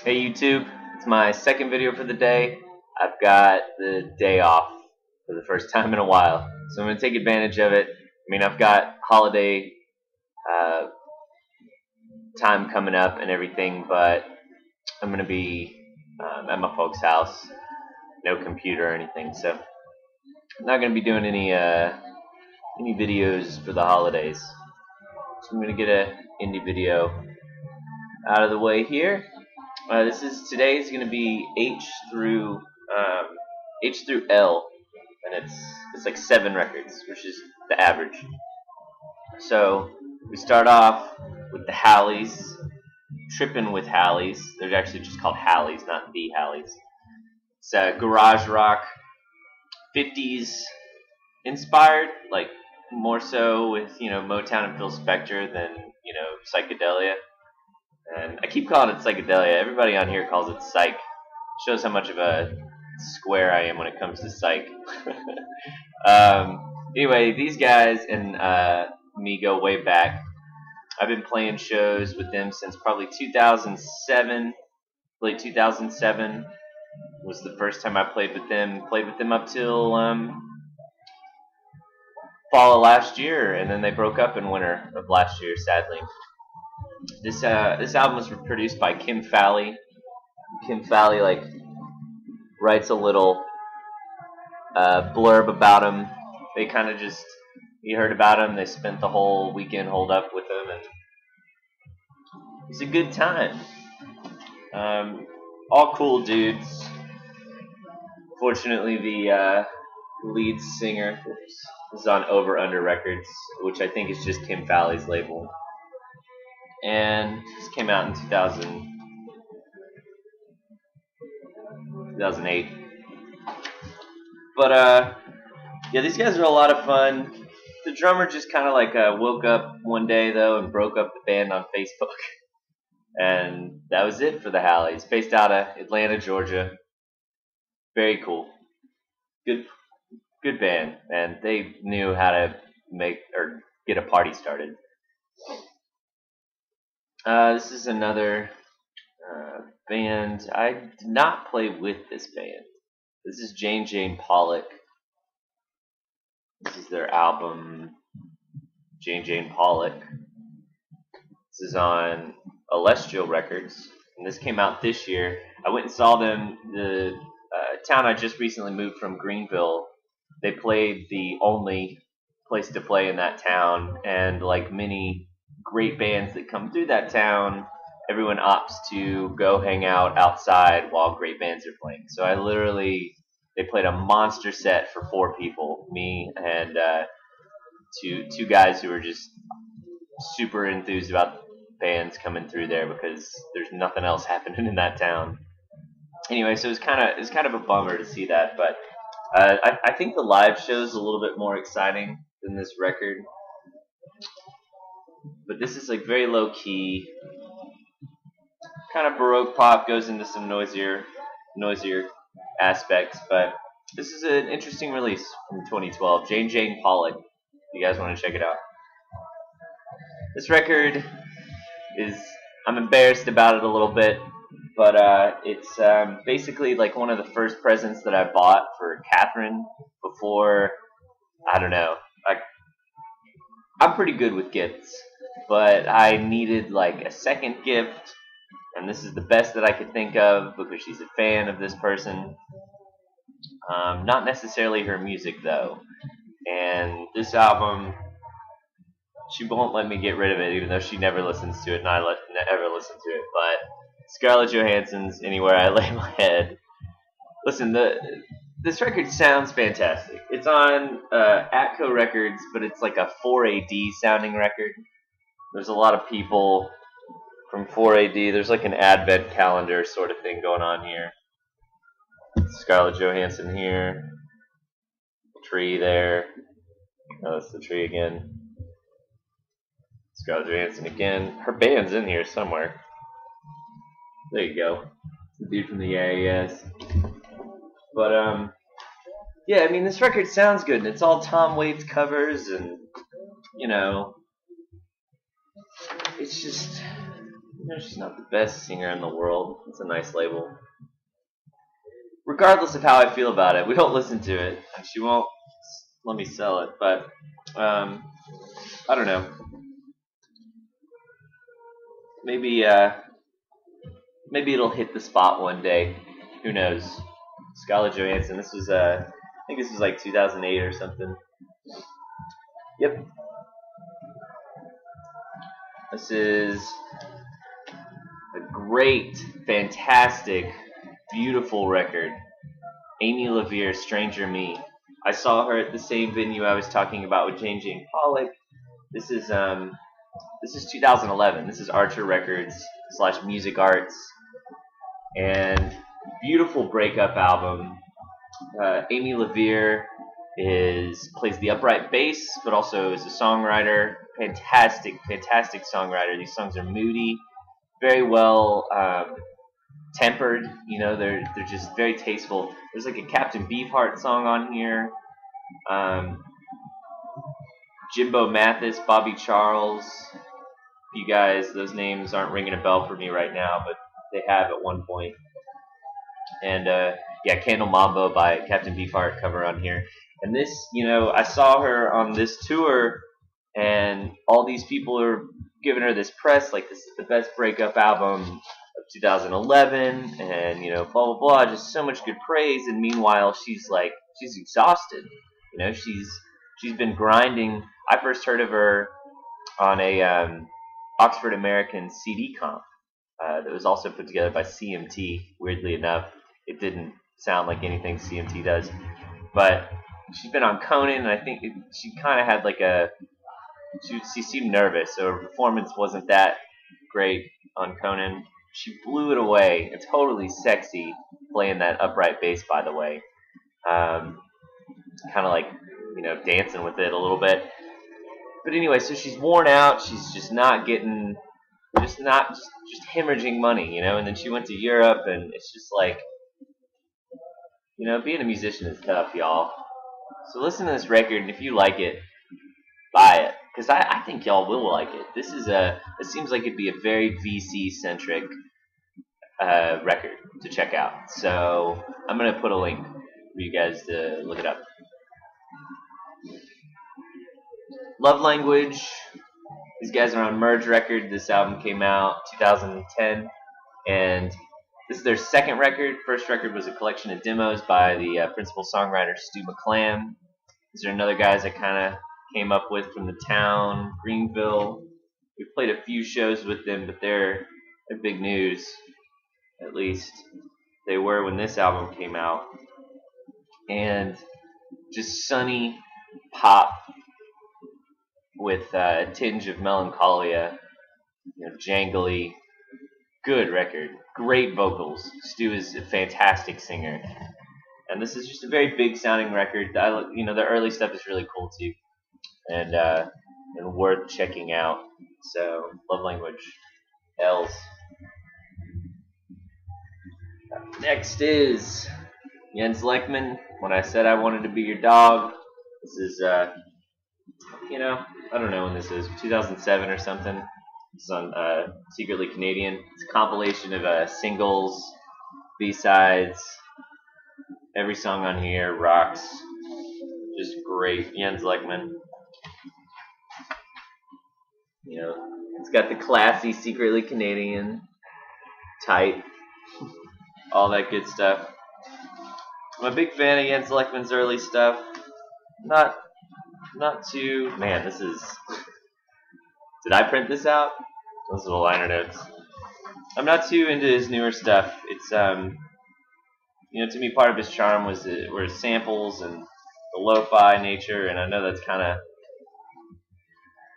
Hey YouTube, it's my second video for the day. I've got the day off for the first time in a while, so I'm going to take advantage of it. I mean, I've got holiday uh, time coming up and everything, but I'm going to be at my folks' house, no computer or anything, so I'm not going to be doing any videos for the holidays. So I'm going to get a indie video out of the way here. Today's going to be H through L, and it's like 7 records, which is the average. So we start off with the Halleys, Trippin' with Halleys. They're actually just called Halleys, not the Halleys. It's garage rock, 50s inspired, like more so with Motown and Phil Spector than psychedelia. And I keep calling it psychedelia. Everybody on here calls it psych. Shows how much of a square I am when it comes to psych. Anyway, these guys and me go way back. I've been playing shows with them since probably 2007. Late 2007 was the first time I played with them. Played with them up till fall of last year, and then they broke up in winter of last year, sadly. This album was produced by Kim Fowley. Kim Fowley writes a little blurb about him. They kind of just, you heard about him. They spent the whole weekend holed up with him, and it's a good time. All cool dudes. Fortunately, the lead singer is on Over Under Records, which I think is just Kim Fowley's label. And this came out in 2008. But yeah, these guys are a lot of fun. The drummer just kind of woke up one day though and broke up the band on Facebook, and that was it for the Halleys. Based out of Atlanta, Georgia. Very cool. Good band, and they knew how to make or get a party started. This is another band. I did not play with this band. This is Jane Pollack. This is their album, Jane Pollack. This is on Celestial Records, and this came out this year. I went and saw them. The town I just recently moved from, Greenville, they played the only place to play in that town, and like many great bands that come through that town, everyone opts to go hang out outside while great bands are playing. So they played a monster set for 4 people, me and two guys who were just super enthused about bands coming through there because there's nothing else happening in that town. Anyway, so it's kind of a bummer to see that, but I think the live show is a little bit more exciting than this record. But this is very low key, kind of baroque pop, goes into some noisier aspects. But this is an interesting release from 2012. Jane Pollack. If you guys want to check it out. This record I'm embarrassed about it a little bit, but it's basically one of the first presents that I bought for Catherine before, I don't know. I'm pretty good with gifts, but I needed a second gift, and this is the best that I could think of because she's a fan of this person. Not necessarily her music though, and this album, she won't let me get rid of it, even though she never listens to it, and I never listen to it. But Scarlett Johansson's "Anywhere I Lay My Head." Listen, this record sounds fantastic. It's on Atco Records, but it's like a 4AD sounding record. There's a lot of people from 4AD. There's an advent calendar sort of thing going on here. Scarlett Johansson here. Tree there. Oh, that's the tree again. Scarlett Johansson again. Her band's in here somewhere. There you go. The dude from the AAS. But yeah, I mean, this record sounds good, and it's all Tom Waits covers, and it's just You know, she's not the best singer in the world. It's a nice label. Regardless of how I feel about it, we don't listen to it, and she won't let me sell it. But I don't know. Maybe maybe it'll hit the spot one day. Who knows? Scarlett Johansson. This was I think this was like 2008 or something. Yep. This is a great, fantastic, beautiful record. Amy Lavere, Stranger Me. I saw her at the same venue I was talking about with Jane Pollack. This is 2011. This is Archer Records / Music Arts, and beautiful breakup album. Amy Lavere plays the upright bass, but also is a songwriter. Fantastic songwriter. These songs are moody, very well tempered. You know, they're just very tasteful. There's like a Captain Beefheart song on here. Jimbo Mathis, Bobby Charles. You guys, those names aren't ringing a bell for me right now, but they have at one point. And yeah, Candle Mambo by Captain Beefheart cover on here. And this, you know, I saw her on this tour, and all these people are giving her this press, like this is the best breakup album of 2011, and you know, blah blah blah, just so much good praise. And meanwhile, she's exhausted. You know, she's been grinding. I first heard of her on a Oxford American CD comp that was also put together by CMT. Weirdly enough, it didn't sound like anything CMT does, but she's been on Conan, and I think she kind of had like she seemed nervous, so her performance wasn't that great on Conan. She blew it away. It's totally sexy playing that upright bass, by the way. Kind of like, you know, dancing with it a little bit. But anyway, so she's worn out. She's just not getting, just hemorrhaging money, you know. And then she went to Europe, and it's just like, you know, being a musician is tough, y'all. So listen to this record, and if you like it, buy it, because I think y'all will like it. It seems like it'd be a very VC-centric record to check out. So I'm going to put a link for you guys to look it up. Love Language. These guys are on Merge Record. This album came out 2010, and this is their second record. First record was a collection of demos by the principal songwriter Stu McClam. These are another guys I kind of came up with from the town, Greenville. We played a few shows with them, but they're big news. At least they were when this album came out. And just sunny pop with a tinge of melancholia, you know, jangly, good record. Great vocals. Stu is a fantastic singer. And this is just a very big sounding record. You know, the early stuff is really cool too, and worth checking out. So, Love Language, L's. Next is Jens Lekman. When I Said I Wanted to Be Your Dog. This is, you know, I don't know when this is, 2007 or something. This is on Secretly Canadian. It's a compilation of singles, B-sides. Every song on here rocks. Just great. Jens Lekman. You know, it's got the classy Secretly Canadian, tight, all that good stuff. I'm a big fan of Jens Lekman's early stuff. Not too. Man, this is. Did I print this out? Those little liner notes. I'm not too into his newer stuff. It's you know, to me, part of his charm were his samples and the lo-fi nature, and I know that's kind of.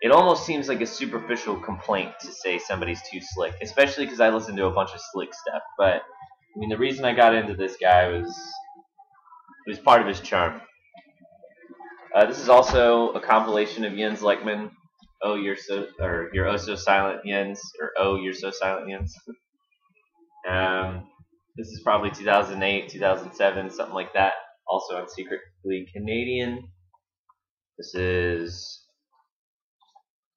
It almost seems like a superficial complaint to say somebody's too slick, especially because I listen to a bunch of slick stuff. But I mean, the reason I got into this guy was part of his charm. This is also a compilation of Jens Lekman. Oh, You're So Silent Jens, or Oh, You're So Silent Jens. This is probably 2008, 2007, something like that. Also on Secretly Canadian. This is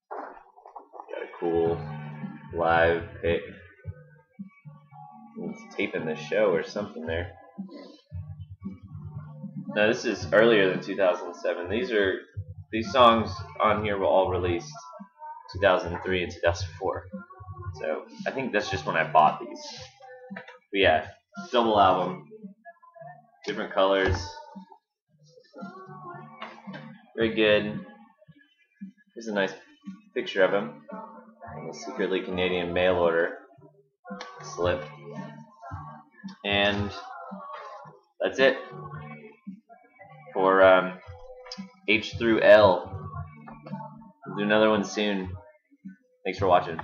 got a cool live pick. It's taping the show or something there. No, this is earlier than 2007. These songs on here were all released 2003 and 2004. So I think that's just when I bought these. But yeah, double album, different colors, very good. Here's a nice picture of him on the secretly Canadian mail order slip. And that's it for H through L. We'll do another one soon. Thanks for watching.